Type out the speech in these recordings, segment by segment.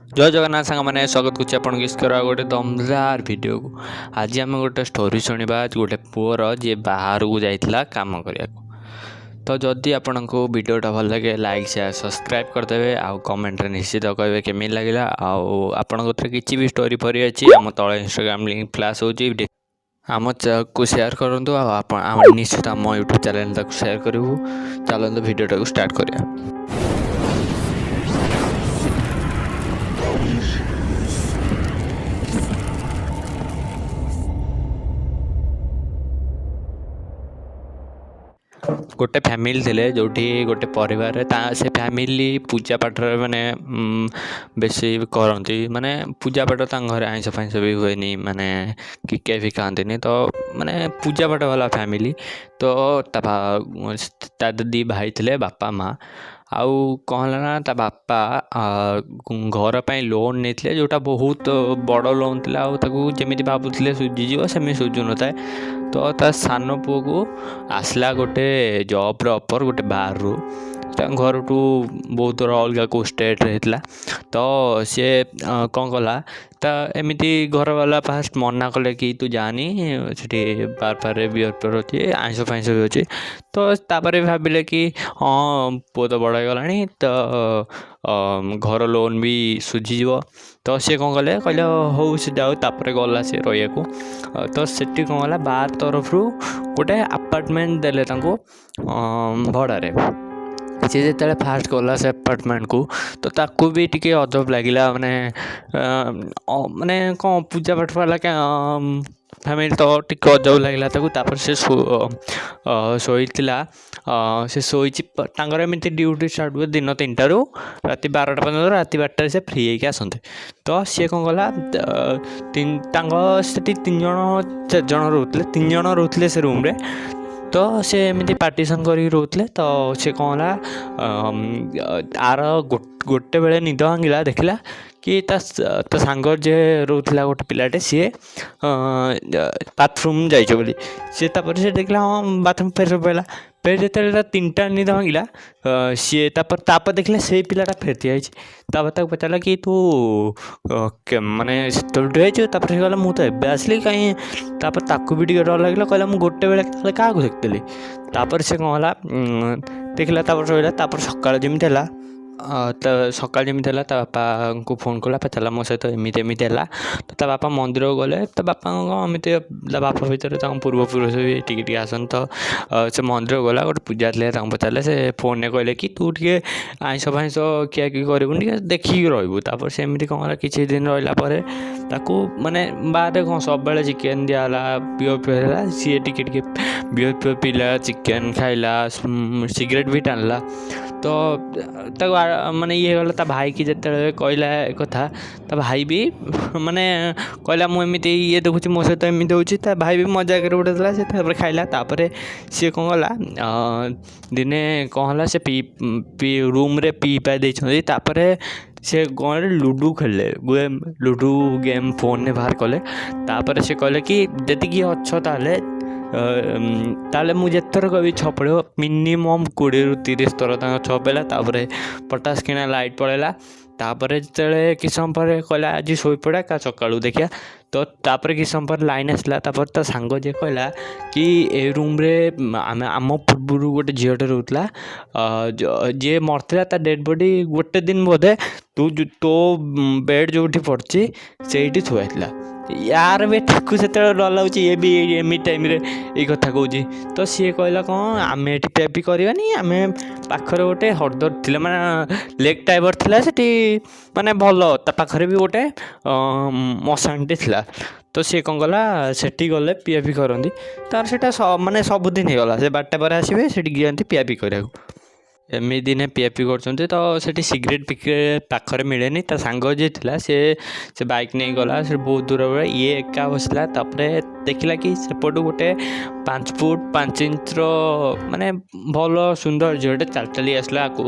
जय जगन्नाथ सांग मैंने स्वागत करुच्चे आपन किसकर गोटे दमदार वीडियो को। आज आम गोटे स्टोरी शुणा गोटे पुअर जी बाहर को जाइला काम करने। तो जदि आपन को वीडियोटा भल लगे लाइक शेयर सब्सक्राइब करदे आउ कमेंट निश्चित कहे केमी लगे आपन किसी भी स्टोरी फरी अच्छी आम तले इंस्टाग्राम लिंक फ्लैश हो आम को शेयर करूँ आप निश्चित आम यूट्यूब चैनल तक शेयर करूँ। चलते वीडियोटा को स्टार्ट करिया। गोटे फैमिली थे जो गोटे परिवार से फैमिली पूजा पाठ माने बेसी करती माने पूजा पाठ घर आइंस फाइंस भी हुए माने किके भी खाती तो माने पूजा पाठ वाला फैमिली। तो ता दी भाई थे बापा माँ आउ कौन ना ता बापा घर पर लोन नहीं जोटा बहुत बड़ लोन था जमी भावुले सुझीज सेमि सुझु न था। तो ता सान पुओ को आसला गोटे जॉब ऑफर गोटे बाहर रू घर टू बहुत दूर अलग को स्टेट रहता। तो सी कौन कला तो एमती घर वाला फास्ट मना कले कि तू जानी से बार बार बियर पियर अच्छे आइंस फाइंस भी अच्छे। तो तापर भाविले कि हाँ पुओ तो बड़ गला तो घर लोन भी सुझीज। तो सी कौन कले कहले हौ से जाऊ तापर गला से रही को। तो सेठी कौन कला बार तरफ रू गोटे अपार्टमेंट देले भड़े सी जो फास्ट गला से अपार्टमेंट को। तो ताकू भी टिके अजब लगिला माने माने कौन पूजा पाठ वाला क्या फैमिली तो टिके अजब लगिला तापर से शोला से शोची एमती ड्यूटी स्टार्ट हुए दिन 3टारू राति 12टा पर्यटन राति 12टार से फ्री होगी आसते। तो सी कौन कला से 3 जन 4 जन रोते 3 जन रोते से रूम रे। तो से एमती पार्टीशन कर रोते। तो सी कौन आर गोटे बेले निद भांगिला देखला कि ता सांग जे रोला गोटे पिलाटे सी बाथरूम जाइए बोली सी से देखला हाँ बाथरूम फेर पड़ा फिर जो 3टा निद भांगिला सी तापर देखला से पिलाटा फेर थी पचारा कि तू माने से कहला मुझे एवं आसली कहीं ताकू भी डर लगे कहला मुझे गोटे बेले क्या देखी। तापर से कौन है देखला शोला सकाल जमी तो सकाल जमी बापा को फोन कला पचारा मो सहित एमती एमती है। तो बापा मंदिर गले तो बापा एमती बापा भर पूर्वपुरुष भी टी आसन। तो से मंदिर गला गोटे पूजा थे पचारे से फोन कहले कि तू टे आइंस फाइंस किया कि करूँ देखिक रही। से एमती कौन किसी दिन रहा माने बाहर कौन सब बेले चिकेन दिहला पिओ पिला सी टे बियर पिओ पिला चिकेन खाइला सिगरेट भी टाणला। तो माने ये गला भाई की जिते कहला कथा भाई भी माने कहला मुझे ये देखुची मो सहित एमती हो भाई भी मजाक गोटे देला से खाइला। तापर सी कौन गला दिने कौन है से पी रूम रे पी पाई देपर से कौन लुडू खेले लुडू गेम फोन ने बाहर कले। तापर से कहले कि जी अच्छ ताले मुझे थर कभी छपड़ मिनिमम 20 ରୁ 30 थर छपेला। तापर पटास किना लाइट पड़ेला। तापर जो किस समय पर कहला आज शोपड़ा का सकालू देखिया। तो तापर किस समय पर लाइन आसला ता सांग जे कहला कि ए रूम रे आम पूर्व गोटे झीटे रोला जी मरता ता डेड बॉडी गोटे दिन बोधे तू तो बेड जो पड़ी से थुआला यार भी ठाकू से डर लगुच ये भी एम टाइम ये कथा कह। तो सी कहला कौन आम ये पी करवानी आम पाखर गोटे हरदर थी माने लेग टाइबर थी से माने भल पाखरे भी गोटे मशाणटे थी। तो सी कौन कला सेठी गले पीआपी करती तार से माने सबुदिन हो गला से 12टा पर आसवे से गए पीआपी करा एमती दिने पीआपी कर। तो से सिगरेट पिकेट पाखरे मिले ता सांग जी थी से बाइक नहीं गला से बहुत दूर ये एका बसला। तापर देखला कि सेपटू गोटे 5 ଫୁଟ 5 ଇଞ୍ଚର ମାନେ ଭଲ ସୁନ୍ଦର ଝିଅଟେ ଚାଲି ଚାଲି ଆସିଲା। ଆକୁ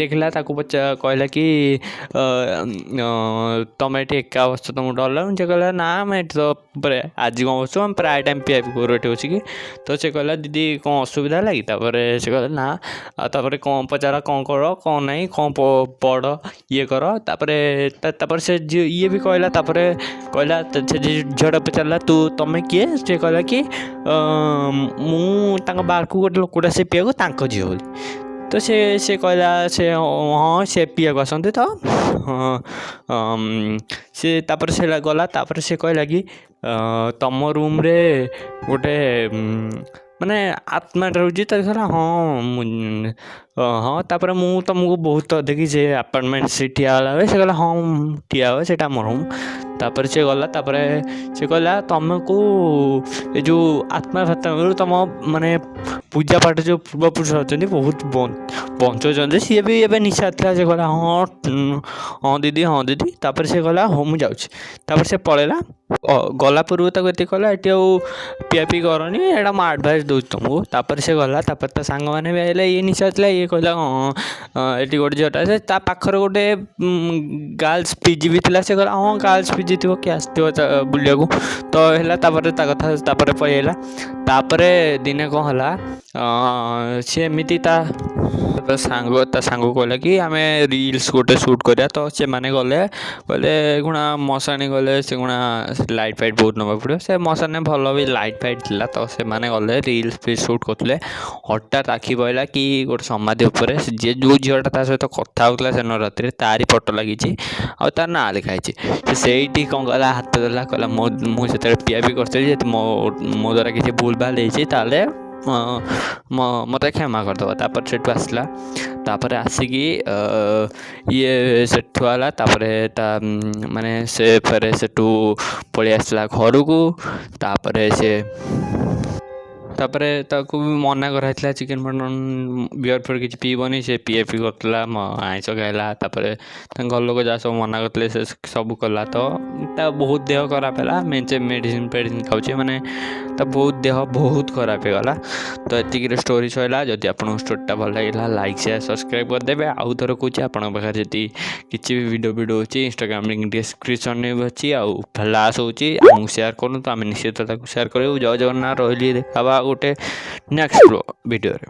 ଦେଖିଲା, ତାକୁ କହିଲା କି ତମେ ଏଠି ଏକା ବସିଛ, ତମକୁ ଡର ଲାଗୁନି? ସେ କହିଲା ନା ଆମେ ଏଠି ତ ଆଜି କ'ଣ ବସିଛୁ, ଆମେ ପ୍ରାୟ ଟାଇମ୍ ପିଆପି କରୁ ଏଠି ବସିକି। ତ ସେ କହିଲା ଦିଦି କ'ଣ ଅସୁବିଧା ହେଲା କି? ତାପରେ ସେ କହିଲା ନା। ଆଉ ତାପରେ କ'ଣ ପଚାରା, କ'ଣ କର କ'ଣ ନାହିଁ, କ'ଣ ପଢ଼ ଇଏ କର। ତାପରେ ସେ ଇଏ ବି କହିଲା, ତାପରେ କହିଲା ସେ ଝିଅଟା ପଚାରିଲା ତମେ କିଏ? ସେ କହିଲା କି ମୁଁ ତାଙ୍କ ବାହାରକୁ ଗୋଟେ ଲୋକଟା ସେ ପିଇବାକୁ ତାଙ୍କ ଝିଅ ବୋଲି। ତ ସେ କହିଲା ହଁ ସେ ପିଇବାକୁ ଆସନ୍ତି ତ। ସେ ତାପରେ ସେ ଗଲା। ତାପରେ ସେ କହିଲା କି ତମ ରୁମ୍ରେ ଗୋଟେ ମାନେ ଆତ୍ମାଟା ରହୁଛି। ତ କହିଲା ହଁ। ତାପରେ ମୁଁ ତୁମକୁ ବହୁତ ଦେଖିଛି ସେ ଆପାର୍ଟମେଣ୍ଟ ସେ ଠିଆ ହେଲା ବେଳେ। ସେ କହିଲା ହଁ ଠିଆ ହୁଏ, ସେଇଟା ମୋ ରୁମ୍। ତାପରେ ସେ ଗଲା। ତାପରେ ସେ କହିଲା ତମକୁ ଏ ଯେଉଁ ଆତ୍ମା ତୁମ ମାନେ ପୂଜା ପାଠ ଯେଉଁ ପୂର୍ବପୁରୁଷ ଅଛନ୍ତି ବହୁତ ବଞ୍ଚଉଛନ୍ତି। ସିଏ ବି ଏବେ ନିଶା ଥିଲା। ସେ କହିଲା ହଁ ଦିଦି। ତାପରେ ସେ କହିଲା ହଉ ମୁଁ ଯାଉଛି। ତାପରେ ସେ ପଳେଇଲା। ଗଲା ପୂର୍ବରୁ ତାକୁ ଏତିକି କହିଲା ଏଠି ଆଉ ପିଆପି କରନି, ଏଇଟା ମୁଁ ଆଡ଼ଭାଇସ୍ ଦେଉଛି ତୁମକୁ। ତାପରେ ସେ ଗଲା। ତାପରେ ତା ସାଙ୍ଗମାନେ ବି ଆସିଲେ। ଇଏ ନିଶା ଥିଲା। ଇଏ କହିଲା ଏଠି ଗୋଟେ ଝିଅଟା ଅଛି, ତା ପାଖରେ ଗୋଟେ ଗାର୍ଲସ ପିଜି ବି ଥିଲା। ସେ କହିଲା ହଁ ଗାର୍ଲସ ପିଜି ଥିବ, କିଏ ଆସିଥିବ ବୁଲିବାକୁ ତ ହେଲା। ତାପରେ ତା କଥା ତାପରେ ପଳେଇଲା। ତାପରେ ଦିନେ କ'ଣ ହେଲା, ସେ ଏମିତି ତା ସାଙ୍ଗକୁ କହିଲା କି ଆମେ ରିଲ୍ସ ଗୋଟେ ସୁଟ୍ କରିବା। ତ ସେମାନେ କହିଲେ ଗୁଣା ମଶାଣି ଗଲେ। ସେ ଗୁଣା ଲାଇଟ୍ ଫାଇଟ୍ ବହୁତ ନେବାକୁ ପଡ଼ିବ। ସେ ମଶାଣିରେ ଭଲ ବି ଲାଇଟ୍ ଫାଇଟ୍ ଥିଲା। ତ ସେମାନେ ଗଲେ ରିଲ୍ସ ବି ସୁଟ୍ କରୁଥିଲେ। ହଠାତ୍ ଆଖି ପଡ଼ିଲା କି ଗୋଟେ ସମାଧି ଉପରେ ଯେଉଁ ଝିଅଟା ତା ସହିତ କଥା ହେଉଥିଲା ସେଦିନ ରାତିରେ ତାରି ଫଟୋ ଲାଗିଛି, ଆଉ ତାର ନାଁ ଲେଖା ହେଇଛି। ସେ ସେଇଠି କ'ଣ କଲା, ହାତ ଦେଲା, କହିଲା ମୁଁ ସେତେବେଳେ ପିଆପି କରିଥିଲି, ଯଦି ମୋ ଦ୍ୱାରା କିଛି ଭୁଲ ଭାଲ ହେଇଛି ତାହେଲେ ମୋତେ କ୍ଷମା କରିଦେବ। ତାପରେ ସେଠୁ ଆସିଲା। ତାପରେ ଆସିକି ଇଏ ସେଠୁ ହେଲା। ତାପରେ ତା ମାନେ ସେ ଫେରେ ସେଠୁ ପଳେଇ ଆସିଲା ଘରକୁ। ତାପରେ ତାକୁ ବି ମନା କରାହେଇଥିଲା ଚିକେନ୍ ମଟନ୍ ବିୟର୍ ଫିୟର୍ କିଛି ପିଇବନି। ସେ ପିଆପି କରୁଥିଲା, ଆଇଁଷ ଖାଇଲା। ତାପରେ ତାଙ୍କ ଘର ଲୋକ ଯାହା ସବୁ ମନା କରିଥିଲେ ସେ ସବୁ କଲା। ତ ତା ବହୁତ ଦେହ ଖରାପ ହେଲା। ମେଞ୍ଚେ ମେଡ଼ିସିନ୍ ଖାଉଛି, ମାନେ ତା ଦେହ ବହୁତ ଖରାପ ହେଇଗଲା। ତ ଏତିକିରେ ଷ୍ଟୋରି ସରିଲା। ଯଦି ଆପଣଙ୍କ ଷ୍ଟୋରିଟା ଭଲ ଲାଗିଲା ଲାଇକ୍ ସେୟାର ସବସ୍କ୍ରାଇବ୍ କରିଦେବେ। ଆଉ ଥରେ କହୁଛି, ଆପଣଙ୍କ ପାଖରେ ଯଦି କିଛି ବି ଭିଡ଼ିଓ ଅଛି ଇନଷ୍ଟାଗ୍ରାମ୍ ଲିଙ୍କ୍ ଡିସ୍କ୍ରିପ୍ସନ୍ରେ ବି ଅଛି, ଆଉ ଫ୍ଲାସ୍ ହେଉଛି, ଆମକୁ ସେୟାର କରନ୍ତୁ, ଆମେ ନିଶ୍ଚିତ ତାକୁ ସେୟାର କରିବୁ। ଜୟ ଜଗନ୍ନାଥ। ରହିଲି, ଦେଖା ହେବା ଗୋଟେ ନେକ୍ସଟ ଭିଡ଼ିଓରେ।